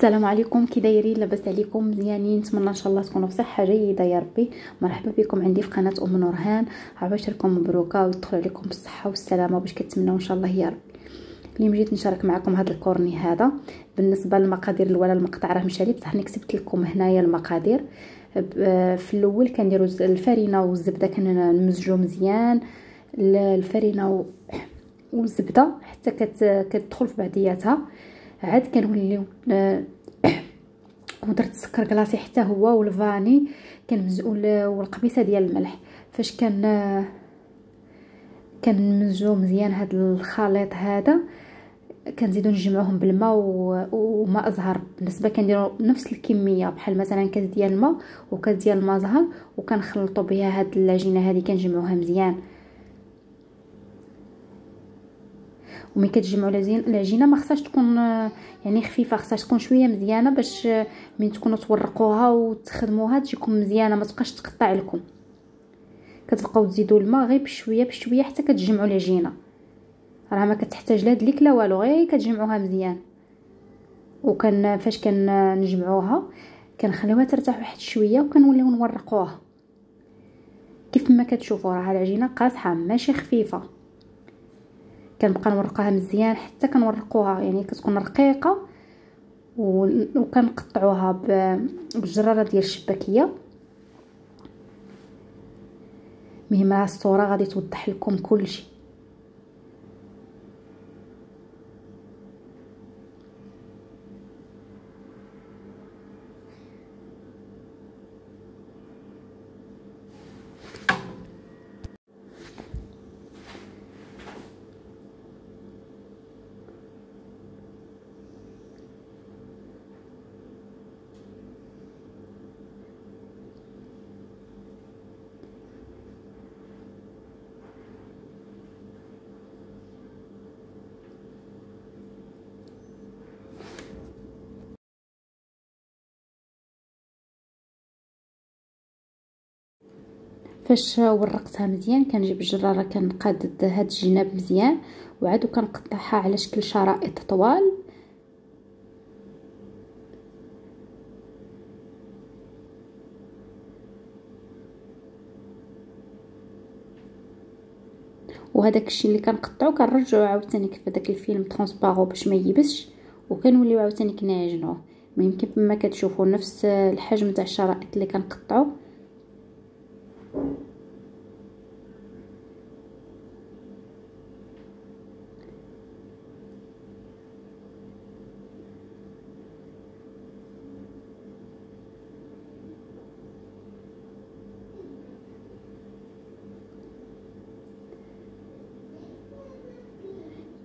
السلام عليكم، كي دايرين؟ لاباس عليكم؟ مزيانين؟ نتمنى ان شاء الله تكونوا في صحه جيده يا ربي. مرحبا بكم عندي في قناه ام نورهان. عباشركم مبروكه ويدخل عليكم بالصحه والسلامه باش كتمناو ان شاء الله يا ربي. اليوم جيت نشارك معكم هذا الكورني هذا. بالنسبه للمقادير الاولى، المقطع راه مشى لي بصح انا كتبت لكم هنايا المقادير. في الاول كنديروا الفرينه والزبده، كنمزجوا مزيان الفرينه والزبده حتى كتدخل في بعضياتها. عاد كنوليو ودرت السكر كلاصي حتى هو والفاني والقبيصه ديال الملح. فاش كنمزجو مزيان هاد الخليط هذا، كنزيدو نجمعوهم بالماء وماء زهر. بالنسبه كنديروا نفس الكميه، بحال مثلا كاس ديال الماء وكاس ديال الماء زهر، وكنخلطوا بها هاد العجينه هذه، كنجمعوها مزيان. وملي كتجمعوا العجينه ما خصهاش تكون يعني خفيفه، خصها تكون شويه مزيانه باش من تكونوا تورقوها وتخدموها تجيكم مزيانه، ما تبقاش تقطع لكم. كتبقاو تزيدوا الماء غير بشويه بشويه حتى كتجمعوا العجينه. راه ما كتحتاج لا دليك لا والو، غير كتجمعوها مزيان. فاش كنجمعوها كنخليوها ترتاح واحد شويه وكنوليو نورقوها. كيف ما كتشوفوا راه العجينه قاصحه ماشي خفيفه. كنبقى نورقها مزيان حتى كنورقوها، يعني كتكون رقيقه. وكنقطعوها بالجراره ديال الشباكيه. المهم راه الصوره غادي توضح لكم كلشي. فاش ورقتها مزيان كنجيب الجراره كنقادد هاد الجناب مزيان، وعاد كنقطعها على شكل شرائط طوال. وهذاك الشيء اللي كنقطعو كنرجعو عاوتاني في داك الفيلم ترونسبارو باش ما ييبسش، وكنوليو عاوتاني كنعجنوه. المهم كيف ما كتشوفوا نفس الحجم تاع الشرائط اللي كنقطعو.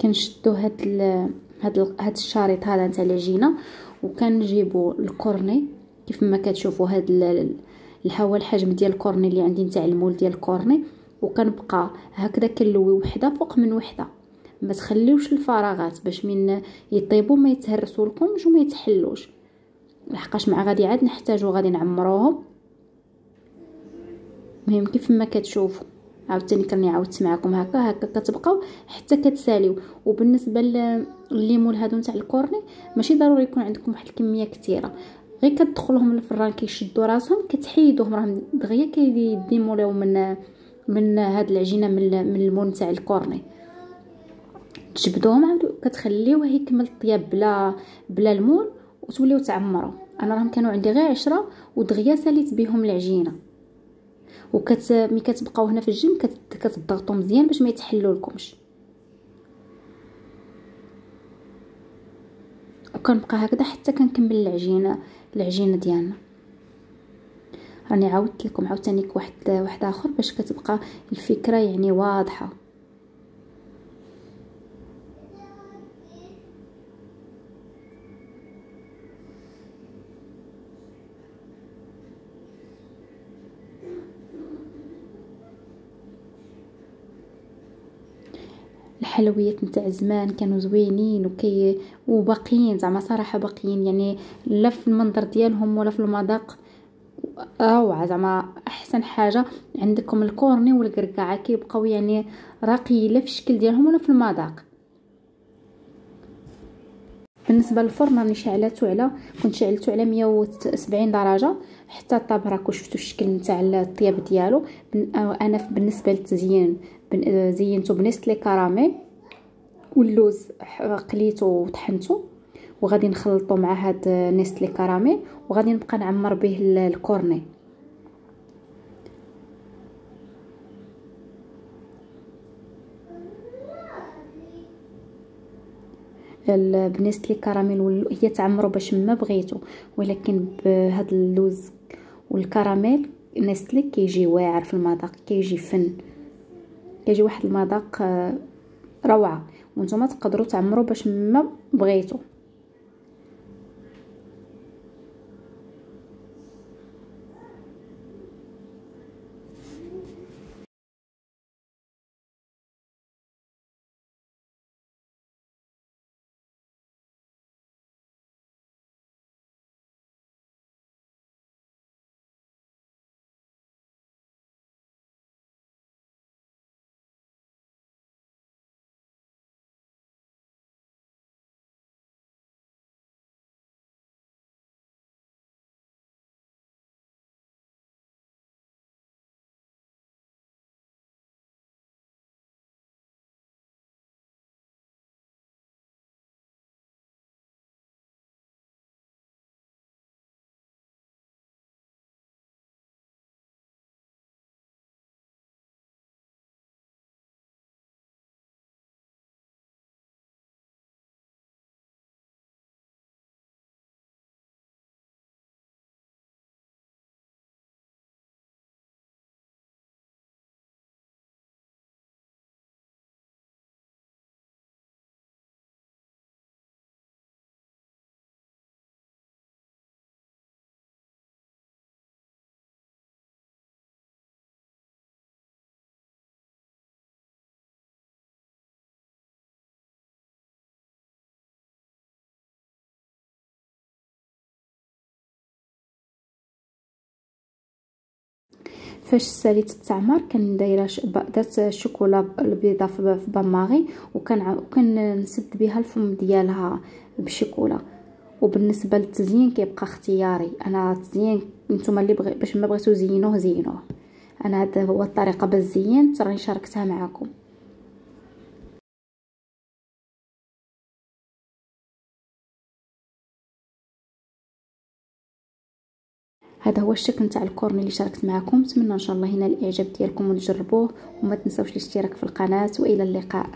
كنشدو هاد الشريط هذا تاع العجينه، وكنجيبوا الكورني كيف ما كتشوفوا. هاد هو الحجم ديال الكورني اللي عندي نتاع المول ديال الكورني. وكنبقى هكذا كنلوي وحده فوق من وحده، ما تخليوش الفراغات باش من يطيبوا ما يتهرسوا لكمش وما يتحلوش، لحقاش مع غادي عاد نحتاجو غادي نعمروهم. المهم كيف ما كتشوفوا عاوتاني كراني عاودت معكم هكا كتبقاو حتى كتساليو. وبالنسبه لليمون هادو نتاع الكورني ماشي ضروري يكون عندكم واحد الكميه كثيره، غير كتدخلوهم للفران كيشدوا راسهم كتحيدوهم، راهم دغيا كيديموليو من هاد العجينه من المول نتاع الكورني. تجبدوهم عاود كتخليوه يكمل الطياب بلا المول وتوليو تعمروا. انا راهم كانوا عندي غير 10 ودغيا ساليت بهم العجينه. ملي كتبقاو هنا في الجنب كتضغطوا مزيان باش ما يتحلوا لكمش. وكنبقى هكذا حتى كنكمل العجينه ديالنا. راني عاودت لكم عاوتاني واحد اخر باش كتبقى الفكره يعني واضحه. الحلويات نتاع زمان كانوا زوينين وباقيين، زعما صراحه باقيين، يعني لا في المنظر ديالهم ولا في المذاق روعه. زعما احسن حاجه عندكم الكورني والقرقعه كيبقاو يعني راقيين لا في الشكل ديالهم ولا في المذاق. بالنسبه للفرن راني شعلته على كنت شعلته على 170 درجه حتى طاب. راكو شفتوا الشكل نتاع الطياب ديالو. انا بالنسبه للتزيين زينته بنستلي كراميل، واللوز قليته وطحنته وغادي نخلطه مع هاد نستلي كراميل، وغادي نبقى نعمر به الكورني. بنستلي كراميل هي تعمروا باش ما بغيتو، ولكن بهاد اللوز والكراميل نستلي كيجي واعر في المذاق، كيجي فن، كيجي واحد المذاق روعه، وانتم تقدروا تعمروا باش ما بغيتو. فاش ساليت التعمر كان دايره درت الشوكولا البيضه في باماغي، وكان نسد بها الفم ديالها بالشوكولا. وبالنسبه للتزيين كيبقى اختياري، انا التزيين نتوما اللي باش ما بغيتو زينوه. انا هذا هو الطريقه باش زينت راني شاركتها معكم. هذا هو الشكل نتاع الكورني اللي شاركت معكم. نتمنى ان شاء الله ينال الاعجاب ديالكم وتجربوه، وما تنساوش الاشتراك في القناه، والى اللقاء.